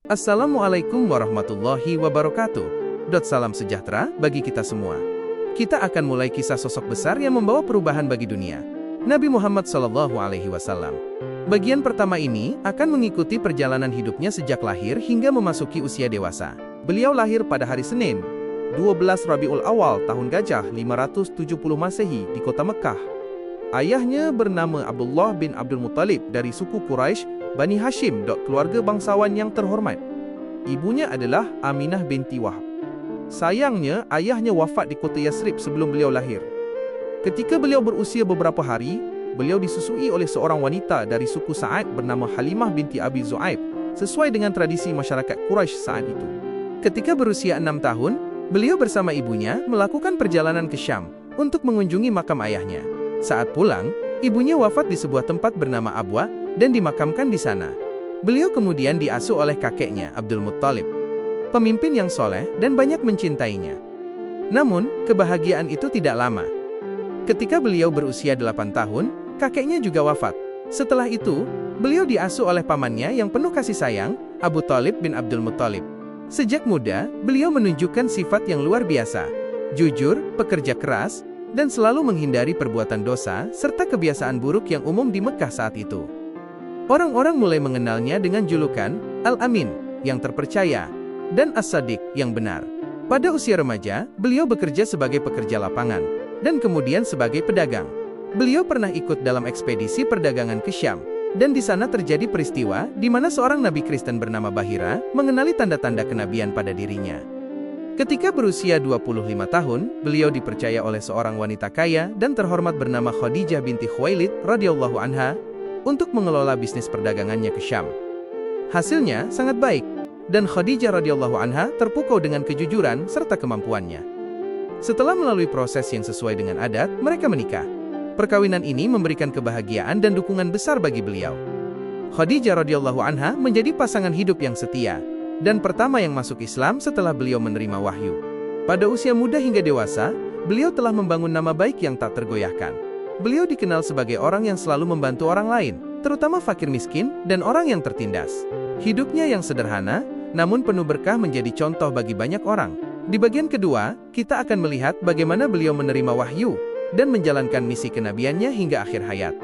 Assalamualaikum warahmatullahi wabarakatuh. Salam sejahtera bagi kita semua. Kita akan mulai kisah sosok besar yang membawa perubahan bagi dunia, Nabi Muhammad SAW. Bagian pertama ini akan mengikuti perjalanan hidupnya sejak lahir hingga memasuki usia dewasa. Beliau lahir pada hari Senin, 12 Rabiul Awal tahun Gajah 570 Masehi di kota Mekah. Ayahnya bernama Abdullah bin Abdul Muttalib dari suku Quraisy Bani Hashim, keluarga bangsawan yang terhormat. Ibunya adalah Aminah binti Wahab. Sayangnya, ayahnya wafat di kota Yasrib sebelum beliau lahir. Ketika beliau berusia beberapa hari, beliau disusui oleh seorang wanita dari suku Sa'ad bernama Halimah binti Abi Zu'aib, sesuai dengan tradisi masyarakat Quraisy saat itu. Ketika berusia 6 tahun, beliau bersama ibunya melakukan perjalanan ke Syam untuk mengunjungi makam ayahnya. Saat pulang, ibunya wafat di sebuah tempat bernama Abwa dan dimakamkan di sana. Beliau kemudian diasuh oleh kakeknya, Abdul Muttalib, pemimpin yang soleh dan banyak mencintainya. Namun, kebahagiaan itu tidak lama. Ketika beliau berusia 8 tahun, kakeknya juga wafat. Setelah itu, beliau diasuh oleh pamannya yang penuh kasih sayang, Abu Thalib bin Abdul Muttalib. Sejak muda, beliau menunjukkan sifat yang luar biasa, jujur, pekerja keras, dan selalu menghindari perbuatan dosa serta kebiasaan buruk yang umum di Mekah saat itu. Orang-orang mulai mengenalnya dengan julukan Al-Amin, yang terpercaya, dan As-Sadiq, yang benar. Pada usia remaja, beliau bekerja sebagai pekerja lapangan, dan kemudian sebagai pedagang. Beliau pernah ikut dalam ekspedisi perdagangan ke Syam, dan di sana terjadi peristiwa di mana seorang nabi Kristen bernama Bahira mengenali tanda-tanda kenabian pada dirinya. Ketika berusia 25 tahun, beliau dipercaya oleh seorang wanita kaya dan terhormat bernama Khadijah binti Khuwailid radhiyallahu anha untuk mengelola bisnis perdagangannya ke Syam. Hasilnya sangat baik, dan Khadijah radhiyallahu anha terpukau dengan kejujuran serta kemampuannya. Setelah melalui proses yang sesuai dengan adat, mereka menikah. Perkawinan ini memberikan kebahagiaan dan dukungan besar bagi beliau. Khadijah radhiyallahu anha menjadi pasangan hidup yang setia, dan pertama yang masuk Islam setelah beliau menerima wahyu. Pada usia muda hingga dewasa, beliau telah membangun nama baik yang tak tergoyahkan. Beliau dikenal sebagai orang yang selalu membantu orang lain, terutama fakir miskin dan orang yang tertindas. Hidupnya yang sederhana, namun penuh berkah menjadi contoh bagi banyak orang. Di bagian kedua, kita akan melihat bagaimana beliau menerima wahyu dan menjalankan misi kenabiannya hingga akhir hayat.